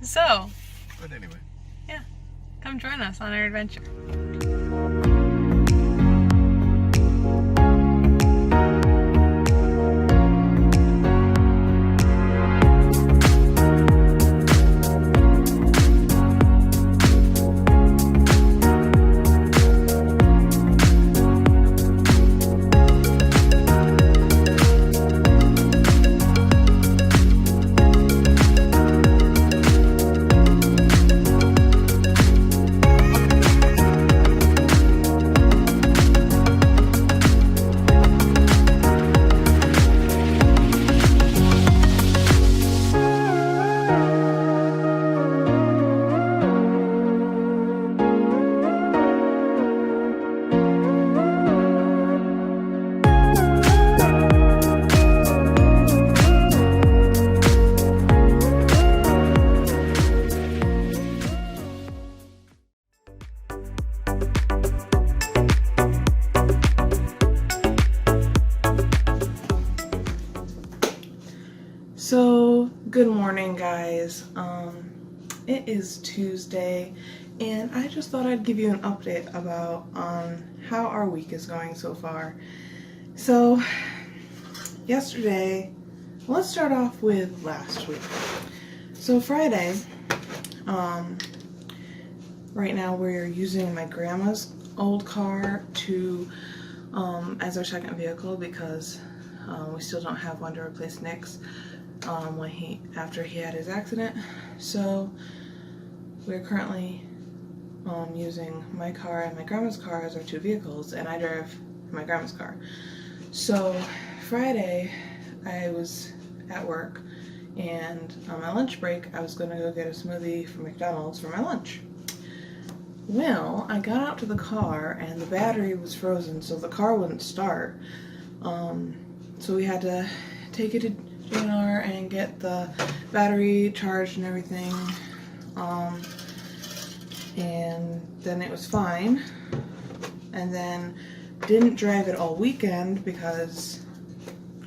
So, But anyway. yeah, come join us on our adventure. So, good morning, guys. It is Tuesday, and I just thought I'd give you an update about how our week is going so far. So, yesterday, let's start off with last week. So Friday, right now we're using my grandma's old car to as our second vehicle because we still don't have one to replace Nick's after he had his accident. So we're currently using my car and my grandma's car as our two vehicles, and I drive my grandma's car. So Friday I was at work, and on my lunch break I was going to go get a smoothie from McDonald's for my lunch. Well, I got out to the car and the battery was frozen, so the car wouldn't start. So we had to take it to JNR and get the battery charged and everything. And then it was fine. And then didn't drive it all weekend because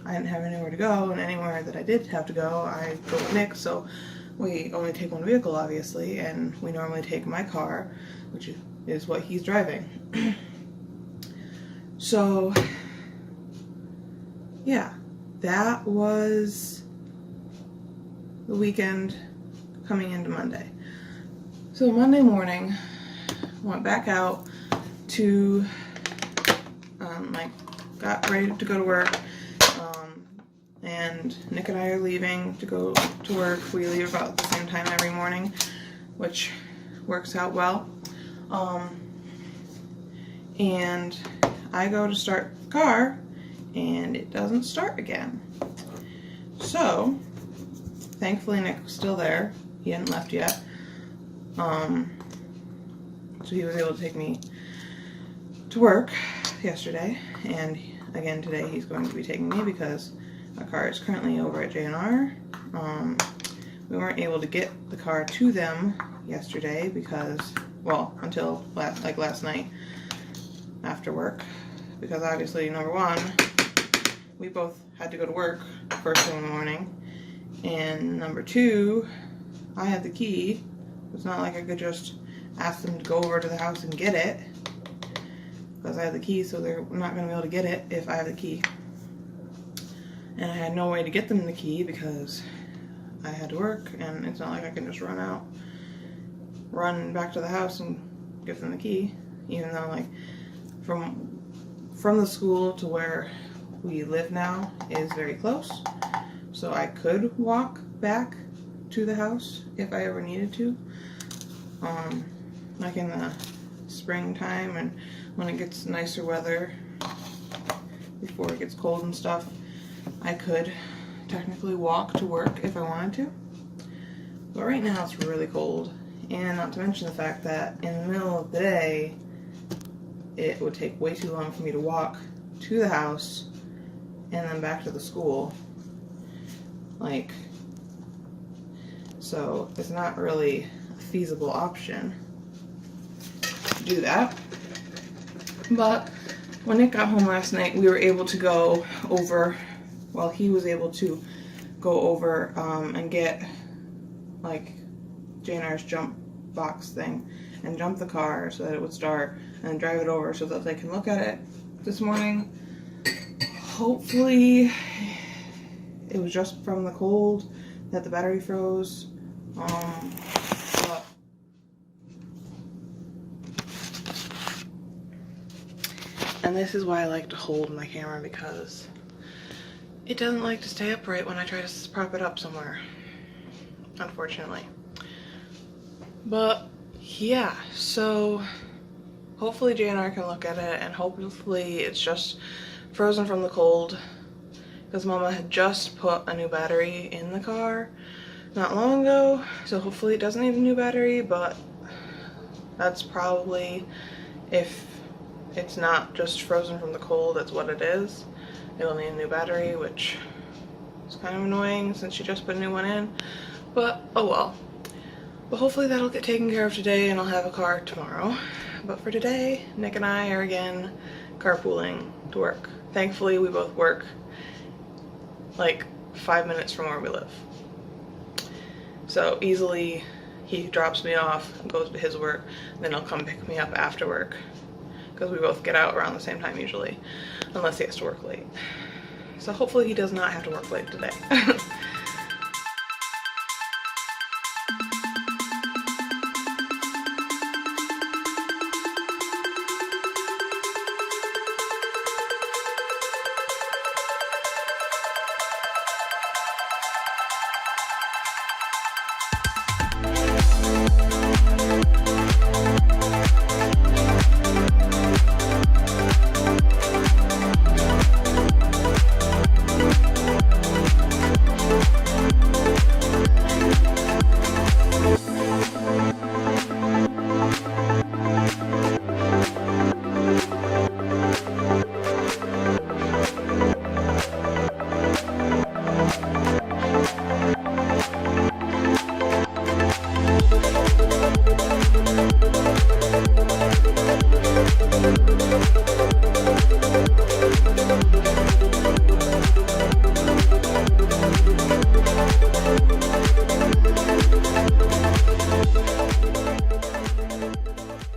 I didn't have anywhere to go, and anywhere that I did have to go, I go with Nick, so we only take one vehicle, obviously, and we normally take my car, which is what he's driving. So, yeah, that was the weekend coming into Monday. So Monday morning, went back out to, got ready to go to work, and Nick and I are leaving to go to work. We leave about the same time every morning, which works out well. And I go to start the car, and it doesn't start again. So, thankfully Nick was still there. He hadn't left yet. So he was able to take me to work yesterday, and again today he's going to be taking me because my car is currently over at JNR. We weren't able to get the car to them yesterday because, well, until last night after work, because obviously, number one, we both had to go to work first thing in the morning, and number two, I had the key. It's not like I could just ask them to go over to the house and get it, because I have the key, so they're not going to be able to get it if I have the key. And I had no way to get them the key because I had to work, and it's not like I can just run back to the house and give them the key, even though, like, from the school to where we live now is very close, so I could walk back to the house if I ever needed to, like in the springtime and when it gets nicer weather before it gets cold and stuff. I could technically walk to work if I wanted to, but right now it's really cold, and not to mention the fact that in the middle of the day it would take way too long for me to walk to the house and then back to the school. So it's not really a feasible option to do that. But when Nick got home last night, we were able to go over, well, he was able to go over and get JNR's jump box thing and jump the car so that it would start and drive it over so that they can look at it this morning. Hopefully it was just from the cold that the battery froze. But and this is why I like to hold my camera, because it doesn't like to stay upright when I try to prop it up somewhere, unfortunately. But yeah, so hopefully JNR can look at it, and hopefully it's just frozen from the cold, because Mama had just put a new battery in the car not long ago, so hopefully it doesn't need a new battery. But that's probably, if it's not just frozen from the cold, that's what it is. It'll need a new battery, which is kind of annoying since she just put a new one in, but oh well. But hopefully that'll get taken care of today and I'll have a car tomorrow. But for today, Nick and I are again carpooling to work. Thankfully, we both work like 5 minutes from where we live. So easily he drops me off and goes to his work, and then he'll come pick me up after work, because we both get out around the same time usually, unless he has to work late. So hopefully he does not have to work late today.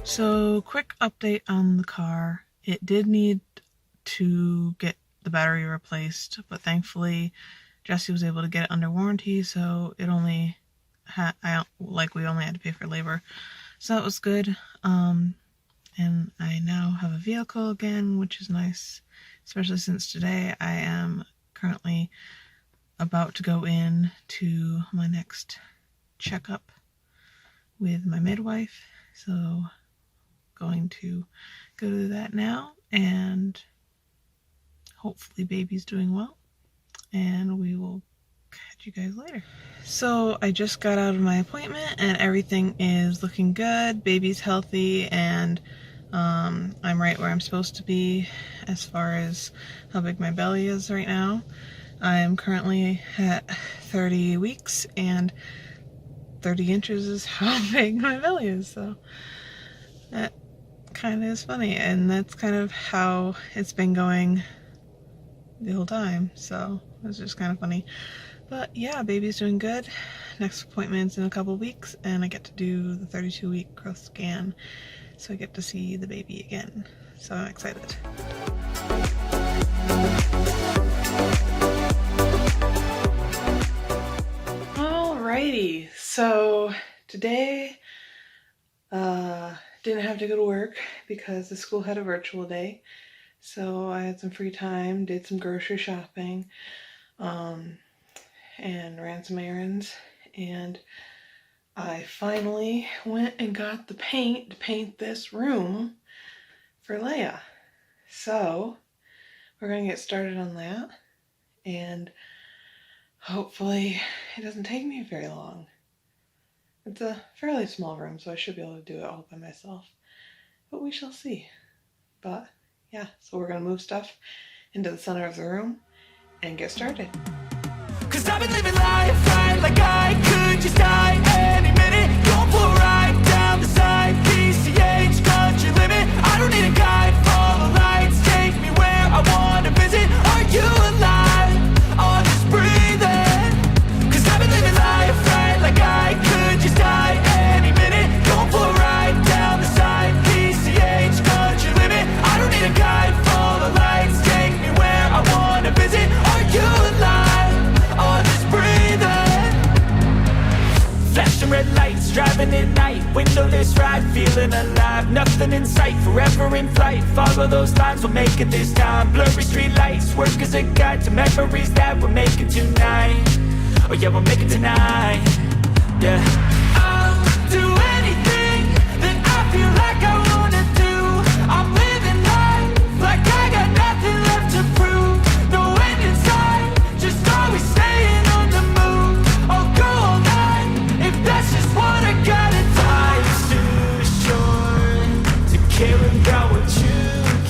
So, quick update on the car. It did need to get the battery replaced, but thankfully Jesse was able to get it under warranty, so it only had, we only had to pay for labor. So that was good. And I now have a vehicle again, which is nice, especially since today I am currently about to go in to my next checkup with my midwife. So going to go to that now, and hopefully baby's doing well, and we will catch you guys later. So I just got out of my appointment and everything is looking good. Baby's healthy, and I'm right where I'm supposed to be as far as how big my belly is right now. I'm currently at 30 weeks, and 30 inches is how big my belly is, so that kind of is funny, and that's kind of how it's been going the whole time, so it's just kind of funny. But yeah, baby's doing good. Next appointment's in a couple weeks, and I get to do the 32-week growth scan, so I get to see the baby again, so I'm excited. Alrighty, so today didn't have to go to work because the school had a virtual day, so I had some free time, did some grocery shopping, and ran some errands, and I finally went and got the paint to paint this room for Leia. So we're gonna get started on that, and hopefully it doesn't take me very long. It's a fairly small room, so I should be able to do it all by myself, but we shall see. But yeah, so we're gonna move stuff into the center of the room and get started. 'Cause I've been living life right like I could just die any minute. Going for a ride down the side, PCH, country limit. I don't need a guide, follow lights, take me where I wanna visit. Are you alive? Or just breathing? 'Cause I've been living life right like I could just die forever in flight. Follow those lines, we'll make it this time. Blurry street lights work as a guide to memories that we're making tonight. Oh yeah, we'll make it tonight. Yeah, I'll do anything that I feel like I wanna do. I'm living life like I got nothing left to prove. No end in sight, just always staying on the move. I'll go all night if that's just what I gotta do. Life's too short to care about what you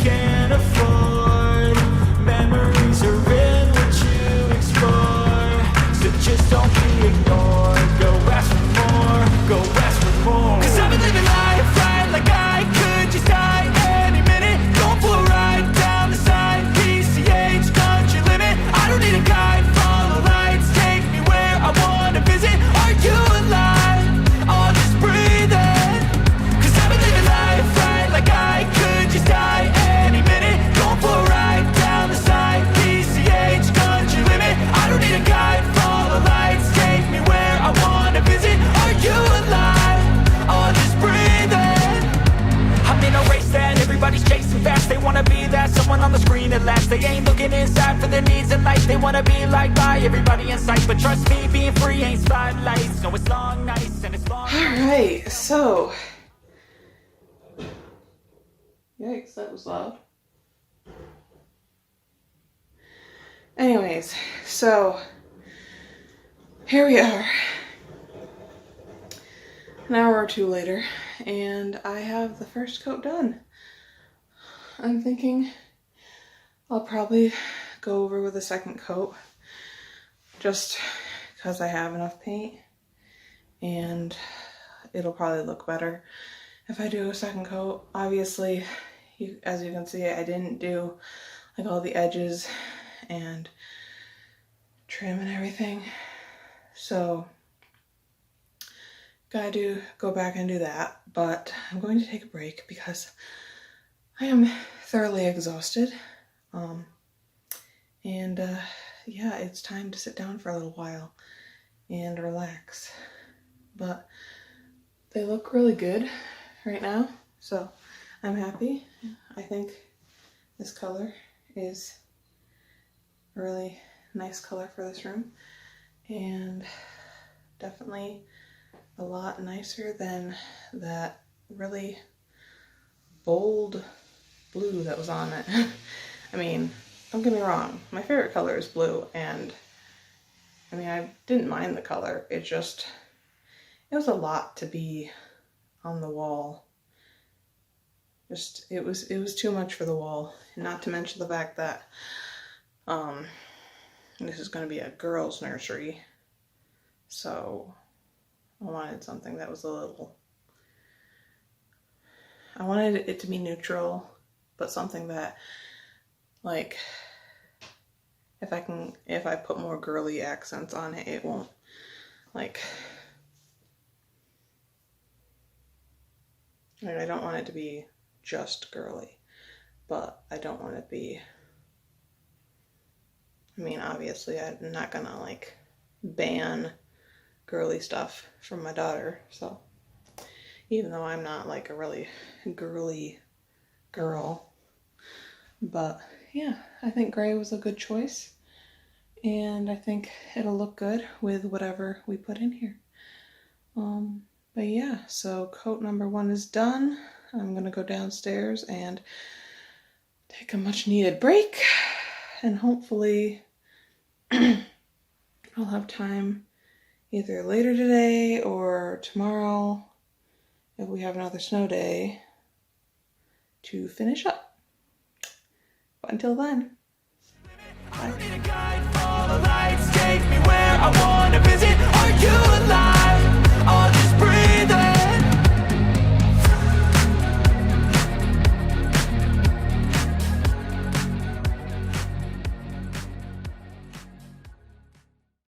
can't afford. Memories are in what you explore, so just don't be ignored. Go ask for more, go ask for more. 'Cause I've been living life right like I could just die any minute. Going for a ride down the side, PCH, country limit. I don't need a guide, follow lights, take me where I wanna visit. Are you alive? I'll just breathe in. 'Cause I've been living life right like I could just die any minute. Going for a ride down the side, PCH, country limit. I don't need a guide, follow lights, take me where I wanna visit. Are you alive? I'll just breathe in. I'm in a race that everybody's chasing fast. They wanna be that someone on the screen at last. They ain't looking inside for their needs in life. They wanna be liked by everybody in sight. But trust me, being free ain't spotlights. No, it's long nights and it's long. Alright, so. Yikes, that was loud. Anyways, so here we are. An hour or two later, and I have the first coat done. I'm thinking I'll probably go over with a second coat just because I have enough paint, and it'll probably look better if I do a second coat. Obviously, as you can see, I didn't do like all the edges and trim and everything, so gotta go back and do that. But I'm going to take a break because I am thoroughly exhausted, and yeah, it's time to sit down for a little while and relax. But they look really good right now, so I'm happy. I think this color is a really nice color for this room, and definitely a lot nicer than that really bold blue that was on it. I mean, don't get me wrong, my favorite color is blue, and I mean, I didn't mind the color. It was a lot to be on the wall. Just, it was too much for the wall. Not to mention the fact that this is going to be a girls' nursery, so I wanted something that was I wanted it to be neutral, but something that, like, if I put more girly accents on it, it won't, like, I don't want it to be just girly, but I don't want it to be, I mean, obviously I'm not gonna, like, ban girly stuff from my daughter, so even though I'm not like a really girly girl, but yeah, I think gray was a good choice, and I think it'll look good with whatever we put in here. But yeah, so coat number 1 is done. I'm gonna go downstairs and take a much needed break, and hopefully I'll have time either later today or tomorrow, if we have another snow day, to finish up. But until then, bye.